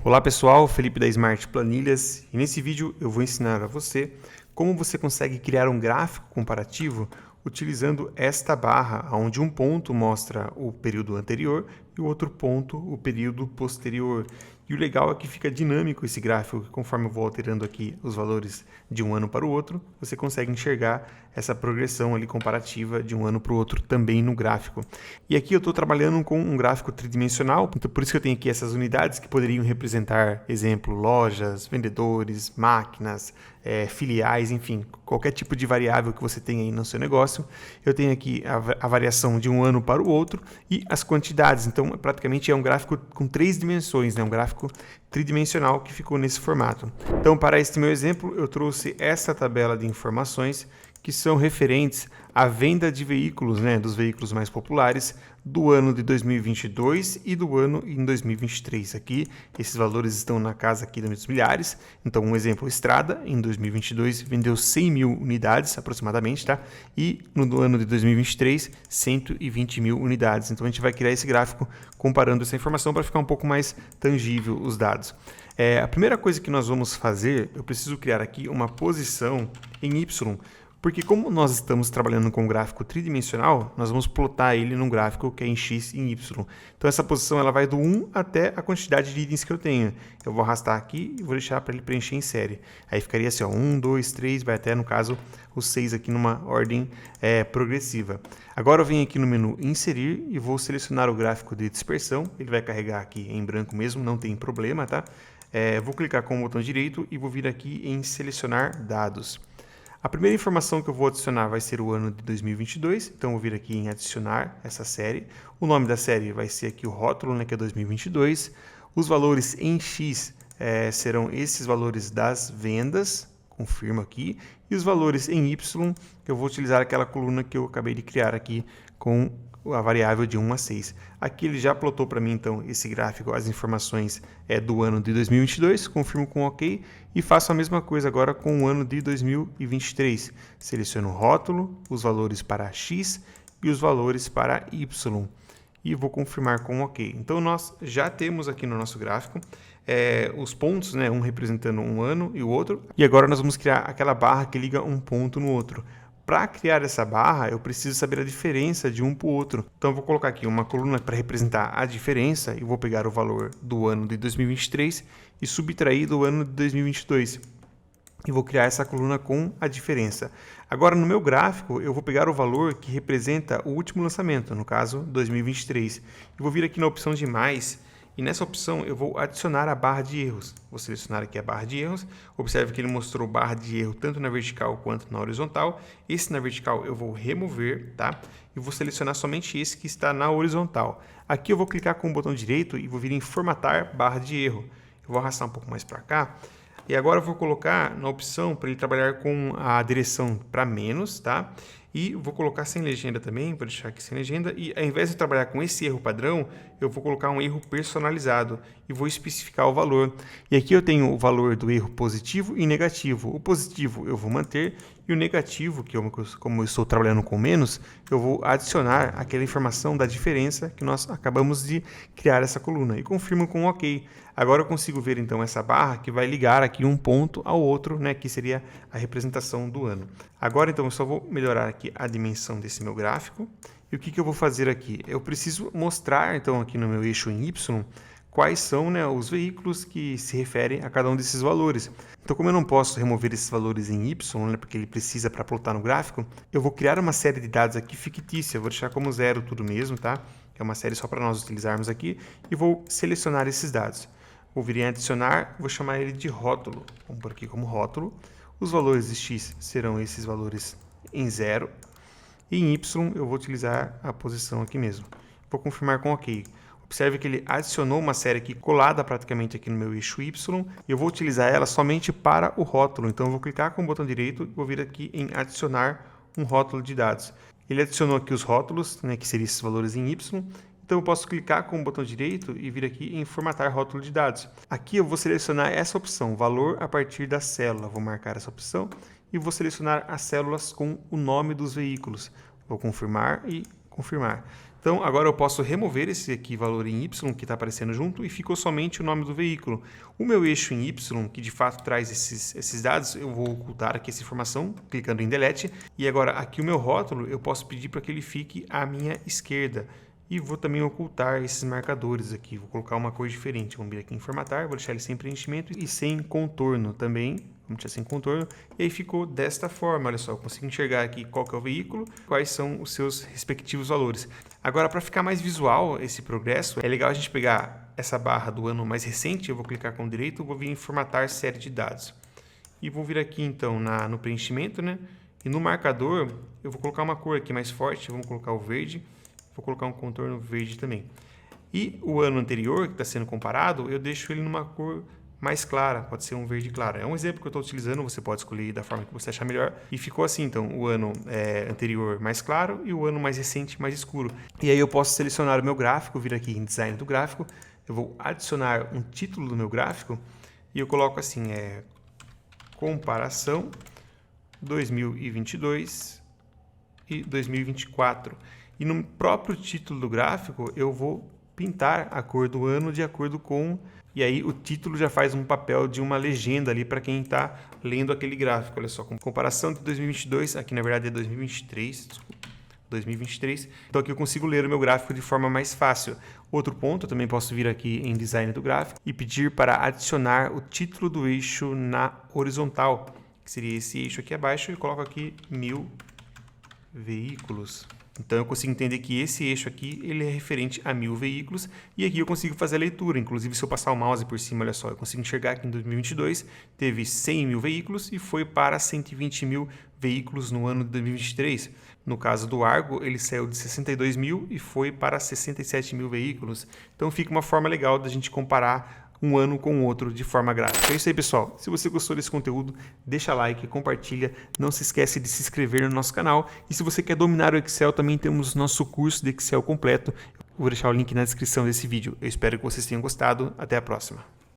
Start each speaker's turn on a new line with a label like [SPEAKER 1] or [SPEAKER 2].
[SPEAKER 1] Olá pessoal, Felipe da Smart Planilhas, e nesse vídeo eu vou ensinar a você como você consegue criar um gráfico comparativo utilizando esta barra, onde um ponto mostra o período anterior e o outro ponto o período posterior. E o legal é que fica dinâmico esse gráfico, que conforme eu vou alterando aqui os valores de um ano para o outro, você consegue enxergar essa progressão ali comparativa de um ano para o outro também no gráfico. E aqui eu estou trabalhando com um gráfico tridimensional, então por isso que eu tenho aqui essas unidades que poderiam representar, exemplo, lojas, vendedores, máquinas, filiais, enfim, qualquer tipo de variável que você tenha aí no seu negócio. Eu tenho aqui a variação de um ano para o outro e as quantidades, então praticamente é um gráfico com 3 dimensões, né? Um gráfico tridimensional que ficou nesse formato. Então, para este meu exemplo, eu trouxe essa tabela de informações que são referentes à venda de veículos, né, dos veículos mais populares do ano de 2022 e do ano em 2023. Aqui, esses valores estão na casa aqui dos milhares. Então, um exemplo, Estrada, em 2022, vendeu 100 mil unidades aproximadamente, tá? E no ano de 2023, 120 mil unidades. Então, a gente vai criar esse gráfico comparando essa informação para ficar um pouco mais tangível os dados. A primeira coisa que nós vamos fazer, eu preciso criar aqui uma posição em Y, porque como nós estamos trabalhando com um gráfico tridimensional, nós vamos plotar ele num gráfico que é em X e em Y. Então essa posição ela vai do 1 até a quantidade de itens que eu tenho. Eu vou arrastar aqui e vou deixar para ele preencher em série. Aí ficaria assim, ó, 1, 2, 3, vai até, no caso, os 6 aqui numa ordem progressiva. Agora eu venho aqui no menu Inserir e vou selecionar o gráfico de dispersão. Ele vai carregar aqui em branco mesmo, não tem problema, tá? Vou clicar com o botão direito e vou vir aqui em Selecionar Dados. A primeira informação que eu vou adicionar vai ser o ano de 2022, então eu vou vir aqui em adicionar essa série. O nome da série vai ser aqui o rótulo, né, que é 2022. Os valores em X serão esses valores das vendas, confirmo aqui. E os valores em Y, eu vou utilizar aquela coluna que eu acabei de criar aqui com a variável de 1 a 6. Aqui ele já plotou para mim, então, esse gráfico, as informações do ano de 2022, confirmo com OK e faço a mesma coisa agora com o ano de 2023. Seleciono o rótulo, os valores para X e os valores para Y e vou confirmar com OK. Então, nós já temos aqui no nosso gráfico os pontos, né, um representando um ano e o outro, e agora nós vamos criar aquela barra que liga um ponto no outro. Para criar essa barra, eu preciso saber a diferença de um para o outro. Então, eu vou colocar aqui uma coluna para representar a diferença e vou pegar o valor do ano de 2023 e subtrair do ano de 2022. E vou criar essa coluna com a diferença. Agora, no meu gráfico, eu vou pegar o valor que representa o último lançamento, no caso, 2023. E vou vir aqui na opção de mais. E nessa opção eu vou adicionar a barra de erros. Vou selecionar aqui a barra de erros. Observe que ele mostrou barra de erro tanto na vertical quanto na horizontal. Esse na vertical eu vou remover, tá? E vou selecionar somente esse que está na horizontal. Aqui eu vou clicar com o botão direito e vou vir em formatar barra de erro. Eu vou arrastar um pouco mais para cá. E agora eu vou colocar na opção para ele trabalhar com a direção para menos, tá? E vou colocar sem legenda também, vou deixar aqui sem legenda. E ao invés de trabalhar com esse erro padrão, eu vou colocar um erro personalizado e vou especificar o valor. E aqui eu tenho o valor do erro positivo e negativo. O positivo eu vou manter e o negativo, como eu estou trabalhando com menos, eu vou adicionar aquela informação da diferença que nós acabamos de criar essa coluna. E confirmo com OK. Agora eu consigo ver então essa barra que vai ligar aqui um ponto ao outro, né, que seria a representação do ano. Agora então eu só vou melhorar aqui a dimensão desse meu gráfico. E o que eu vou fazer aqui? Eu preciso mostrar então aqui no meu eixo em Y quais são, né, os veículos que se referem a cada um desses valores. Então, como eu não posso remover esses valores em Y, né, porque ele precisa para plotar no gráfico, eu vou criar uma série de dados aqui fictícia. Eu vou deixar como 0 tudo mesmo, tá? É uma série só para nós utilizarmos aqui. E vou selecionar esses dados. Vou vir em adicionar, vou chamar ele de rótulo. Vamos por aqui como rótulo. Os valores de X serão esses valores em 0. E em Y eu vou utilizar a posição aqui mesmo. Vou confirmar com OK. Observe que ele adicionou uma série aqui colada praticamente aqui no meu eixo Y. E eu vou utilizar ela somente para o rótulo. Então eu vou clicar com o botão direito e vou vir aqui em adicionar um rótulo de dados. Ele adicionou aqui os rótulos, né, que seriam esses valores em Y. Então eu posso clicar com o botão direito e vir aqui em formatar rótulo de dados. Aqui eu vou selecionar essa opção, valor a partir da célula. Vou marcar essa opção e vou selecionar as células com o nome dos veículos. Vou confirmar e confirmar. Então, agora eu posso remover esse aqui valor em Y que está aparecendo junto e ficou somente o nome do veículo. O meu eixo em Y, que de fato traz esses dados, eu vou ocultar aqui essa informação, clicando em Delete. E agora, aqui o meu rótulo, eu posso pedir para que ele fique à minha esquerda. E vou também ocultar esses marcadores aqui, vou colocar uma cor diferente. Vamos vir aqui em formatar, vou deixar ele sem preenchimento e sem contorno também. Vamos deixar sem contorno. E aí ficou desta forma, olha só, eu consigo enxergar aqui qual que é o veículo, quais são os seus respectivos valores. Agora, para ficar mais visual esse progresso, é legal a gente pegar essa barra do ano mais recente, eu vou clicar com o direito, vou vir em formatar série de dados. E vou vir aqui então no preenchimento, né? E no marcador, eu vou colocar uma cor aqui mais forte, vamos colocar o verde. Vou colocar um contorno verde também. E o ano anterior, que está sendo comparado, eu deixo ele numa cor mais clara, pode ser um verde claro. É um exemplo que eu estou utilizando, você pode escolher da forma que você achar melhor. E ficou assim, então, o ano anterior mais claro e o ano mais recente mais escuro. E aí eu posso selecionar o meu gráfico, vir aqui em Design do Gráfico, eu vou adicionar um título do meu gráfico e eu coloco assim, Comparação 2022 e 2024. E no próprio título do gráfico, eu vou pintar a cor do ano de acordo com... E aí o título já faz um papel de uma legenda ali para quem está lendo aquele gráfico. Olha só, com comparação de 2022, aqui na verdade é 2023, desculpa, 2023. Então aqui eu consigo ler o meu gráfico de forma mais fácil. Outro ponto, eu também posso vir aqui em Design do Gráfico e pedir para adicionar o título do eixo na horizontal, que seria esse eixo aqui abaixo, e coloco aqui 1000 veículos. Então eu consigo entender que esse eixo aqui ele é referente a 1000 veículos e aqui eu consigo fazer a leitura. Inclusive, se eu passar o mouse por cima, olha só, eu consigo enxergar que em 2022 teve 100 mil veículos e foi para 120 mil veículos no ano de 2023. No caso do Argo, ele saiu de 62 mil e foi para 67 mil veículos. Então fica uma forma legal da gente comparar um ano com o outro de forma gráfica. É isso aí, pessoal. Se você gostou desse conteúdo, deixa like, compartilha. Não se esquece de se inscrever no nosso canal. E se você quer dominar o Excel, também temos nosso curso de Excel completo. Eu vou deixar o link na descrição desse vídeo. Eu espero que vocês tenham gostado. Até a próxima.